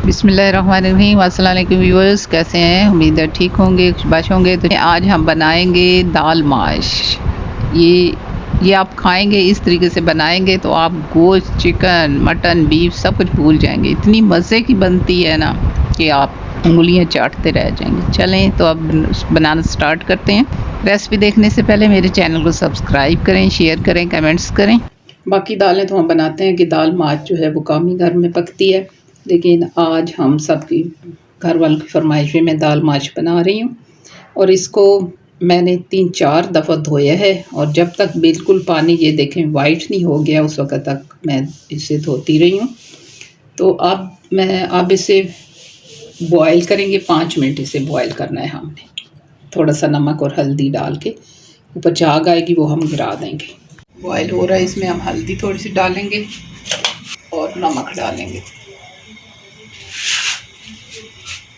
बिस्मिल्लाहिर्रहमानिर्रहीम। अस्सलाम वालेकुम व्यूअर्स, कैसे हैं? उम्मीद है ठीक होंगे, खुशबाश होंगे। तो आज हम बनाएंगे दाल माश। ये आप खाएंगे, इस तरीके से बनाएंगे तो आप गोश्त, चिकन, मटन, बीफ सब कुछ भूल जाएंगे। इतनी मज़े की बनती है ना कि आप उंगलियां चाटते रह जाएंगे। चलें तो अब बनाना स्टार्ट करते हैं। रेसिपी देखने से पहले मेरे चैनल को सब्सक्राइब करें, शेयर करें, कमेंट्स करें। बाकी दालें तो हम बनाते हैं कि दाल माश जो है वो कम ही घर में पकती है, लेकिन आज हम सबकी घर वालों की फरमाइश पे मैं दाल माश बना रही हूँ। और इसको मैंने 3-4 दफ़ा धोया है, और जब तक बिल्कुल पानी ये देखें वाइट नहीं हो गया उस वक़्त तक मैं इसे धोती रही हूँ। तो अब इसे बॉयल करेंगे। 5 मिनट इसे बॉयल करना है हमने। थोड़ा सा नमक और हल्दी डाल के ऊपर झाग आएगी वो हम गिरा देंगे। बॉयल हो रहा है, इसमें हम हल्दी थोड़ी सी डालेंगे और नमक डालेंगे।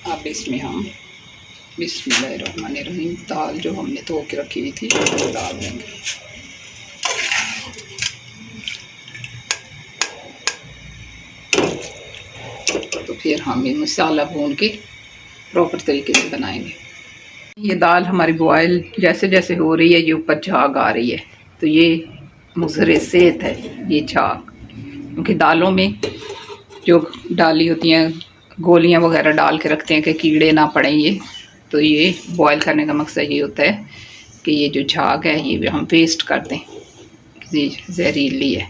अब इसमें हम बिस्मिल्लाहिर्रहमानिर्रहीम दाल जो हमने धो के रखी हुई थी वो डाल देंगे। तो फिर हम ये मसाला भून के प्रॉपर तरीके से बनाएंगे। ये दाल हमारी बॉयल जैसे जैसे हो रही है, ये ऊपर झाग आ रही है, तो ये मुज़र सेहत है ये झाग, क्योंकि दालों में जो डाली होती हैं गोलियां वगैरह डाल के रखते हैं कि कीड़े ना पड़े ये। तो ये बॉयल करने का मकसद ये होता है कि ये जो झाग है ये हम वेस्ट कर दें, ये जहरीली है।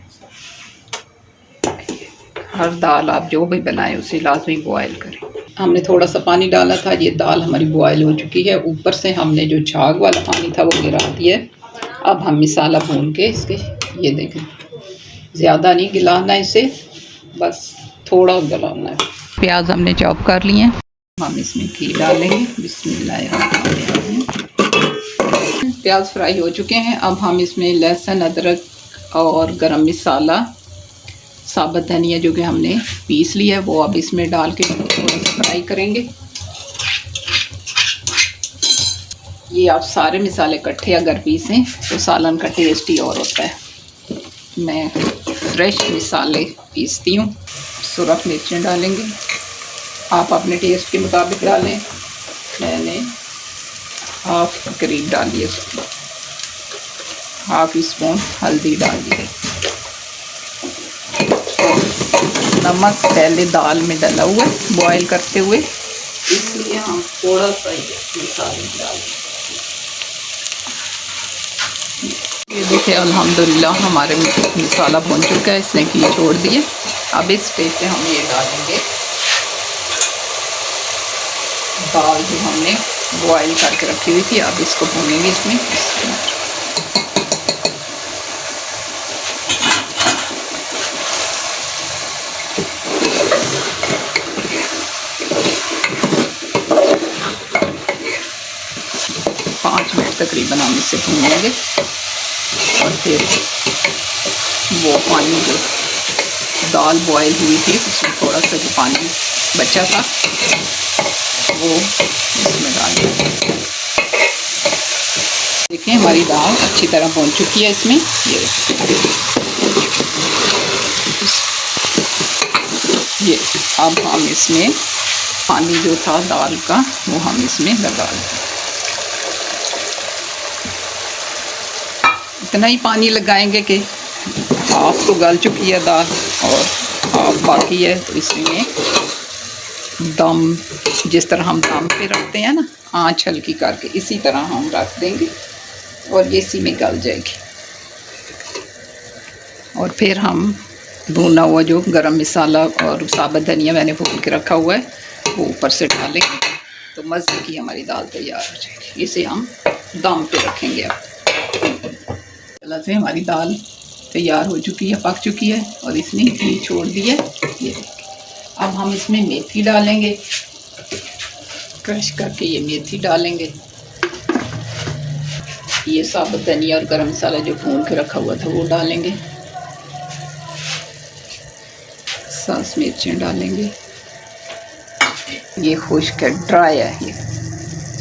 हर दाल आप जो भी बनाएं उसे लाजमी बॉयल करें। हमने थोड़ा सा पानी डाला था, ये दाल हमारी बॉयल हो चुकी है। ऊपर से हमने जो झाग वाला पानी था वो गिरा दिया है। अब हम मसाला भून के इसके ये देखें, ज़्यादा नहीं गिलाना इसे, बस थोड़ा गलाना है। प्याज हमने चॉप कर लिए हैं, हम इसमें घी डालेंगे। बिस्मिल्लाहिर्रहमानिर्रहीम। प्याज फ्राई हो चुके हैं। अब हम इसमें लहसुन, अदरक और गरम मसाला, साबुत धनिया जो कि हमने पीस लिया है वो अब इसमें डाल के थोड़ा सा फ्राई करेंगे। ये आप सारे मसाले इकट्ठे अगर पीसें तो सालन का टेस्ट ही और होता है। मैं फ्रेश मसाले पीसती हूँ। सुरख मिर्चें डालेंगे, आप अपने टेस्ट के मुताबिक डालें। मैंने हाफ करीब डाली है, हाफ स्पून हल्दी डाली है। नमक पहले दाल में डला हुआ है बॉयल करते हुए, इसलिए हम थोड़ा सा मसाले डालें। ये देखिए अल्हम्दुलिल्लाह हमारे मसाला भुन चुका है, इसने घी छोड़ दिए। अब इस स्टेज पे हम ये डालेंगे दाल जो हमने बॉयल करके रखी हुई थी। अब इसको भूनेंगे इसमें। 5 मिनट तकरीबन हम इसे भूनेंगे, और फिर वो पानी जो दाल बॉयल हुई थी उसमें थोड़ा सा जो पानी बचा था वो इसमें डालेंगे। देखिए हमारी दाल अच्छी तरह भून चुकी है इसमें। ये अब हम इसमें पानी जो था दाल का वो हम इसमें लगा दें। इतना ही पानी लगाएंगे कि हाफ तो गल चुकी है दाल और हाफ बाकी है, तो इसमें दम जिस तरह हम दम पे रखते हैं ना, आँच हल्की करके, इसी तरह हम रख देंगे और ये इसी में गल जाएगी। और फिर हम भुना हुआ जो गरम मसाला और साबुत धनिया मैंने भून के रखा हुआ है वो ऊपर से डालेंगे, तो मज़े की हमारी दाल तैयार हो जाएगी। इसे हम दम पे रखेंगे। अब से हमारी दाल तैयार हो चुकी है, पक चुकी है, और इसने घी छोड़ दिया। ये अब हम इसमें मेथी डालेंगे, क्रश करके ये मेथी डालेंगे। ये साबुत धनिया और गरम मसाला जो भून के रखा हुआ था वो डालेंगे। सास मिर्चें डालेंगे। ये खुश्क है, ड्राई है। ये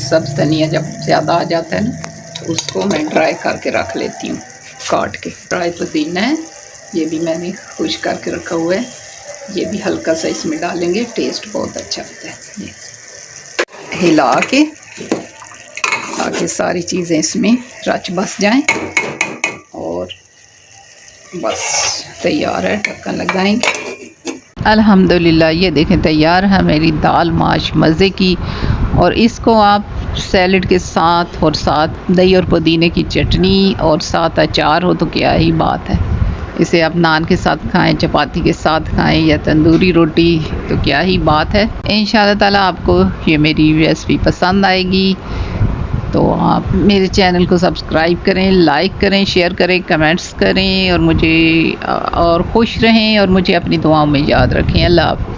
सब्ज़ धनिया जब ज़्यादा आ जाता है ना तो उसको मैं ड्राई करके रख लेती हूँ काट के। ड्राई पुदीना है, ये भी मैंने खुश्क करके रखा हुआ है। ये भी हल्का सा इसमें डालेंगे, टेस्ट बहुत अच्छा आता है। ये हिला के ताकि सारी चीज़ें इसमें रच बस जाएं और बस तैयार है। ढक्कन लगाएंगे। अल्हम्दुलिल्लाह ये देखें तैयार है मेरी दाल माश मज़े की। और इसको आप सैलड के साथ और साथ दही और पुदीने की चटनी और साथ अचार हो तो क्या ही बात है। इसे आप नान के साथ खाएं, चपाती के साथ खाएं या तंदूरी रोटी, तो क्या ही बात है। इंशाअल्लाह ताला आपको ये मेरी रेसिपी पसंद आएगी। तो आप मेरे चैनल को सब्सक्राइब करें, लाइक करें, शेयर करें, कमेंट्स करें और मुझे और खुश रहें और मुझे अपनी दुआओं में याद रखें। अल्लाह हाफ़िज़।